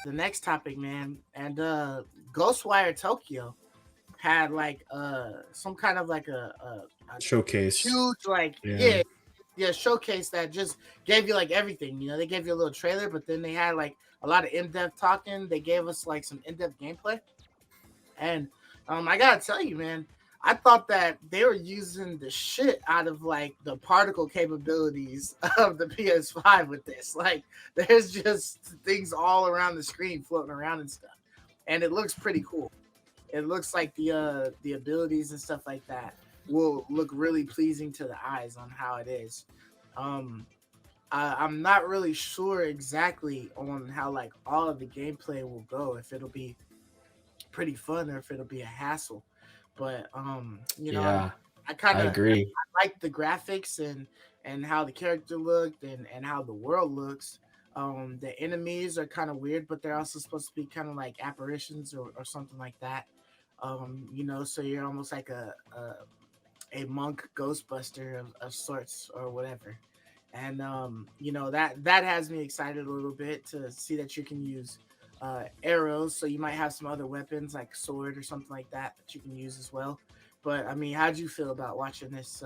The next topic, man, and Ghostwire Tokyo had like some kind of like a Showcase. huge like Yeah. showcase that just gave you like everything. They gave you a little trailer, but then they had like a lot of in-depth talking. They gave us like some in-depth gameplay, and I gotta tell you, man, I thought that they were using the shit out of like the particle capabilities of the PS5 with this. Like, there's just things all around the screen floating around and stuff, and it looks pretty cool. It looks like the abilities and stuff like that will look really pleasing to the eyes on how it is. Um, I'm not really sure exactly on how like all of the gameplay will go. If it'll be pretty fun or if it'll be a hassle. But Yeah. I kind I of agree. like the graphics and how the character looked and how the world looks. The enemies are kind of weird, but they're also supposed to be kind of like apparitions or something like that. So you're almost like a monk ghostbuster of sorts or whatever. And that has me excited a little bit to see that you can use arrows. So you might have some other weapons like sword or something like that you can use as well. But I mean, how'd you feel about watching this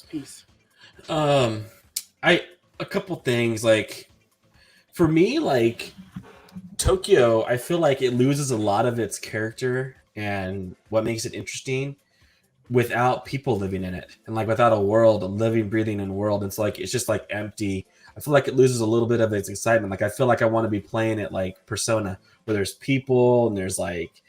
piece? Um, I a couple things like for me, like Tokyo, I feel like it loses a lot of its character and what makes it interesting without people living in it and like without a world, a living, breathing in world. It's just like empty. I feel like it loses a little bit of its excitement. Like I feel like I want to be playing it like Persona, where there's people and there's like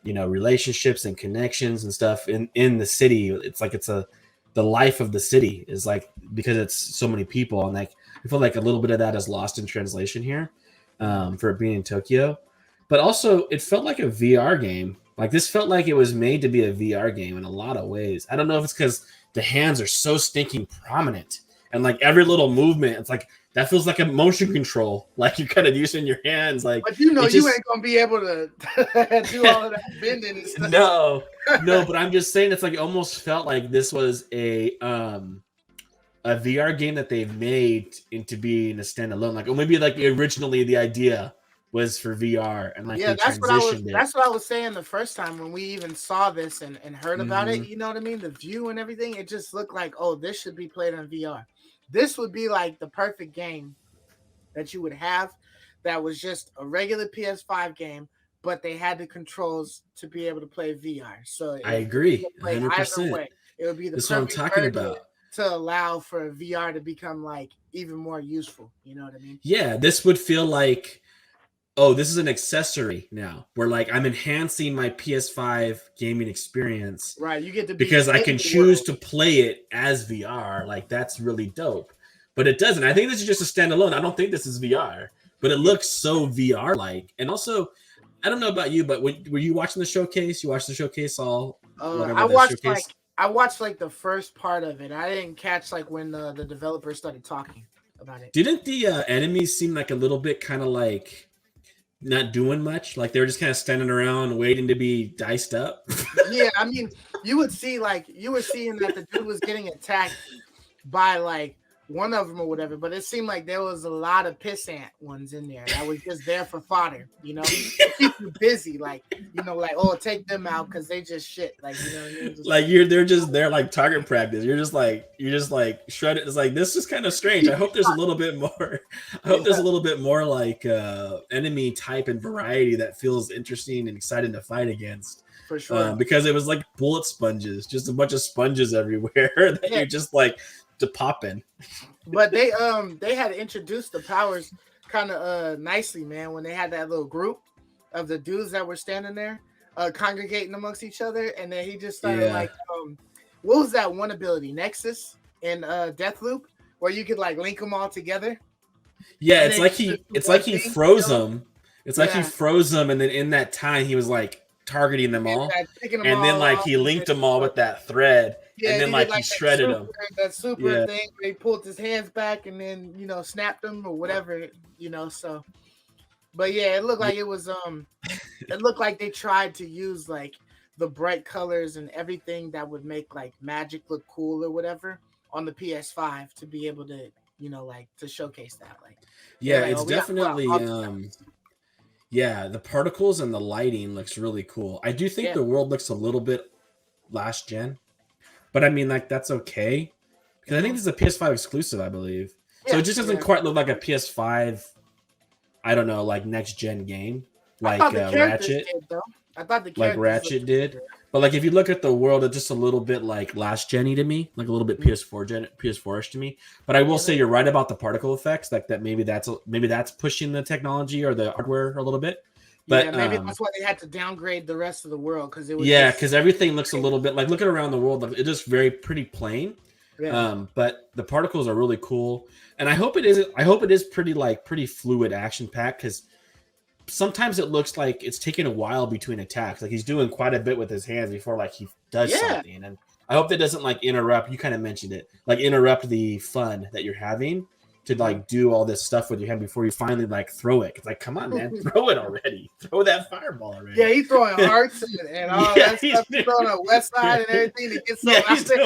relationships and connections and stuff in the city. It's like the life of the city is like because it's so many people and like I feel like a little bit of that is lost in translation here for it being in Tokyo. But also, it felt like a VR game. Like this felt like it was made to be a VR game in a lot of ways. I don't know if it's because the hands are so stinking prominent and like every little movement, it's like that feels like a motion control. Like you're kind of using your hands. Like, But you just, ain't gonna be able to do all of that bending and stuff. No. But I'm just saying, it's like it almost felt like this was a VR game that they've made into being a standalone. Like, or maybe like originally the idea was for VR and like they transitioned it. That's what I was saying the first time when we even saw this and heard about it. You know what I mean? The view and everything. It just looked like, oh, this should be played on VR. This would be like the perfect game that you would have that was just a regular PS5 game, but they had the controls to be able to play VR. So I agree, play 100%. either way. It would be the That's what I'm perfect talking version about. to allow for VR to become like even more useful. You know what I mean? Yeah, this would feel like, oh, this is an accessory now. Where like I'm enhancing my PS5 gaming experience, right? You get to because I can choose to play it as VR. Like that's really dope. But it doesn't. I think this is just a standalone. I don't think this is VR, but it looks so VR like. And also, I don't know about you, but were you watching the showcase? You watched the showcase all? I watched like the first part of it. I didn't catch like when the developers started talking about it. Didn't the enemies seem like a little bit kind of like not doing much? Like they were just kind of standing around waiting to be diced up. Yeah, I mean, you were seeing that the dude was getting attacked by like one of them or whatever, but it seemed like there was a lot of pissant ones in there that was just there for fodder, keep you busy, like oh, take them out because they just shit, like like they're just there like target practice. You're just like shredded. It's like this is kind of strange. I hope there's a little bit more. I hope there's a little bit more like enemy type and variety that feels interesting and exciting to fight against. For sure, because it was like bullet sponges, just a bunch of sponges everywhere that you're just like to pop in. But they had introduced the powers kind of nicely, man, when they had that little group of the dudes that were standing there congregating amongst each other, and then he just started like what was that one ability, Nexus in Deathloop, where you could like link them all together? Yeah, it's like he froze them. It's like he froze them, and then in that time he was like targeting them all, and then like he linked them all with that thread. Yeah, and then like he shredded them. That super thing where he pulled his hands back and then snapped them or whatever, so. But yeah, it looked like it was it looked like they tried to use like the bright colors and everything that would make like Magic look cool or whatever on the PS5 to be able to, like to showcase that. Like they're Yeah, like, oh, it's we got to put out definitely all these colors. yeah, the particles and the lighting looks really cool. I do think Yeah, the world looks a little bit last gen, but I mean like that's okay because I think hmm this is a PS5 exclusive, I believe. So it yeah, just doesn't yeah. quite look like a PS5, I don't know, like next gen game I thought the characters Ratchet. did though. I thought the Like characters looked Ratchet pretty did. But like if you look at the world, it's just a little bit like last gen-y to me, like a little bit good. PS4-ish to me. But I will Yeah, say you're right about the particle effects, like that maybe that's pushing the technology or the hardware a little bit. yeah. But Maybe that's why they had to downgrade the rest of the world because it was yeah, just because everything looks a little bit like looking around the world, like, it's just very pretty plain. yeah. But the particles are really cool, and I hope it is pretty fluid action packed because sometimes it looks like it's taking a while between attacks. Like he's doing quite a bit with his hands before like he does Yeah. something. And I hope that doesn't like interrupt. You kind of mentioned it, like interrupt the fun that you're having to like do all this stuff with your hand before you finally like throw it. It's like, come on, man, throw it already. Throw that fireball already. Yeah, he's throwing hearts and all Yeah, that stuff. He's throwing a West Side and everything to get some out there.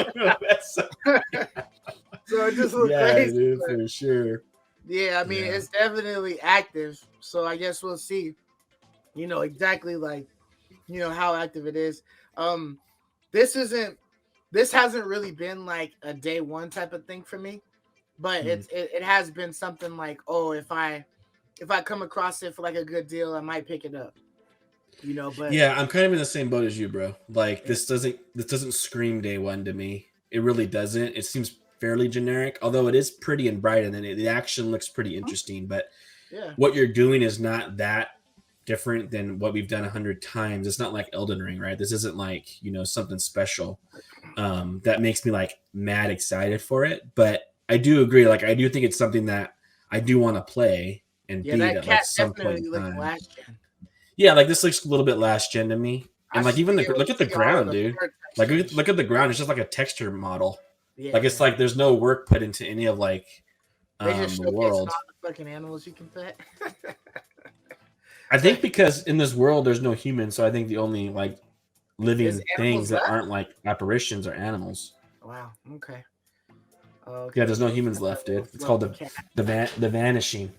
So it just looks yeah, crazy. dude, But for sure. yeah, I mean, Yeah. it's definitely active. So I guess we'll see, exactly like, how active it is. Um, this isn't, this hasn't really been like a day one type of thing for me, but Hmm. it has been something like, oh, if I come across it for like a good deal, I might pick it up, but Yeah, I'm kind of in the same boat as you, bro. Like yeah, this doesn't scream day one to me. It really doesn't. It seems fairly generic, although it is pretty and bright, and then the action looks pretty interesting. But yeah, what you're doing is not that different than what we've done 100 times. It's not like Elden Ring, right? This isn't like something special that makes me like mad excited for it. But I do agree. Like I do think it's something that I do want to play and yeah. beat That at like cat some point in definitely looking time. last gen. Yeah, like this looks a little bit last gen to me, I and like should even be the able to look at the see all of ground, the dude. bird Like textures. look at the ground; it's just like a texture model. Like it's Yeah, like there's no work put into any of like they just the showcasing world. all the fucking animals you can pet. I think because in this world there's no humans, so I think the only like There's living things animals that left. aren't like apparitions are animals. Wow. Okay. Yeah, Okay. there's no So humans got that left, dude. little It's called fluffy cat. the vanishing.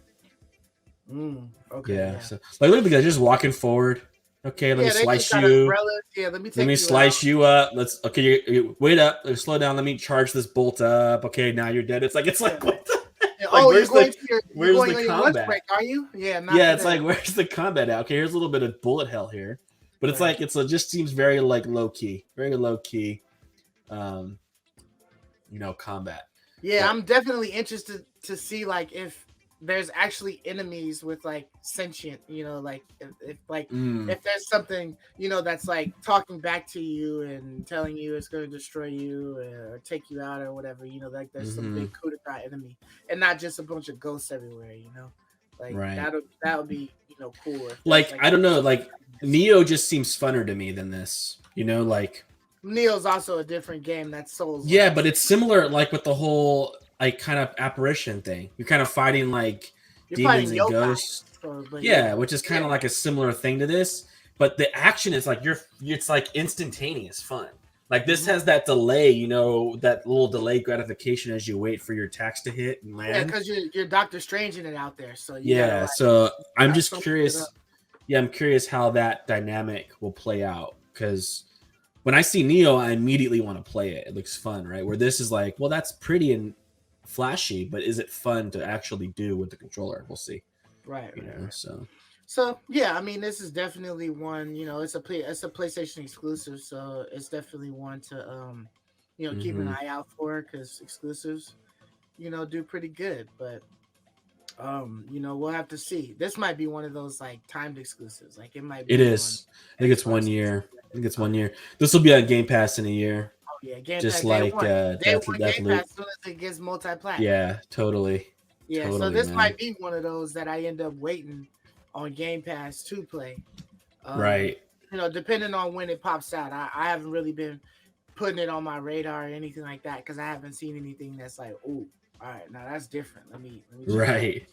Okay. Yeah. Yeah. So like look at the guy just walking forward. Okay, let me Yeah. They just slice got you. umbrellas. Yeah. Let me Let take me you out. slice you up. Let's okay. Wait up. Let's slow down. Let me charge this bolt up. Okay, now you're dead. It's Yeah. like what the Yeah, like oh, you're where's going the on your lunch combat? break, are you? Yeah. Not Yeah, it's today. like where's the combat at? Okay, here's a little bit of bullet hell here, but it's Right. like it just seems very like low key, very low key, um, combat. Yeah. But I'm definitely interested to see like if there's actually enemies with like sentient, like if like mm, if there's something that's like talking back to you and telling you it's going to destroy you or take you out or whatever, like there's some hmm big coup d'etat enemy and not just a bunch of ghosts everywhere, like right. that'll be cool if there's Like like I don't know, like Neo just seems funner to me than this. Like Neo's also a different game that's Souls yeah, like. but it's similar like with the whole like kind of apparition thing. You're kind of fighting like You're demons fighting and yokai, ghosts. so but Yeah, yeah, which is kind yeah, of like a similar thing to this, but the action is like it's like instantaneous fun. Like this hmm has that delay, that little delay gratification as you wait for your attacks to hit and yeah, land. because you're Doctor Strange in it out there, so you gotta Yeah, like so I'm gotta just soak it up. curious. Yeah, I'm curious how that dynamic will play out because when I see Neo, I immediately want to play it. It looks fun, right? Where this is like, well, that's pretty and flashy, but is it fun to actually do with the controller? We'll see. Right, right, right. So So yeah, I mean, this is definitely one. It's a PlayStation exclusive, so it's definitely one to keep an hmm eye out for because exclusives, do pretty good. But we'll have to see. This might be one of those like timed exclusives. Like it might it be on is. I think it's one Xbox. year. I think it's Oh one yeah, year. This will be on Game Pass in a year, oh yeah. Game just Pass day like one, Game Deathloop. Pass as soon as it gets multi-plat. Yeah, totally, Yeah, so totally, this man. might be one of those that I end up waiting on Game Pass to play. Um, Right. depending on when it pops out. I haven't really been putting it on my radar or anything like that because I haven't seen anything that's like, oh, all right, now that's different. Let me check it out. Right.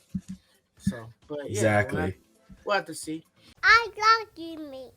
So, but yeah, Exactly. we'll have to see. I love you, me.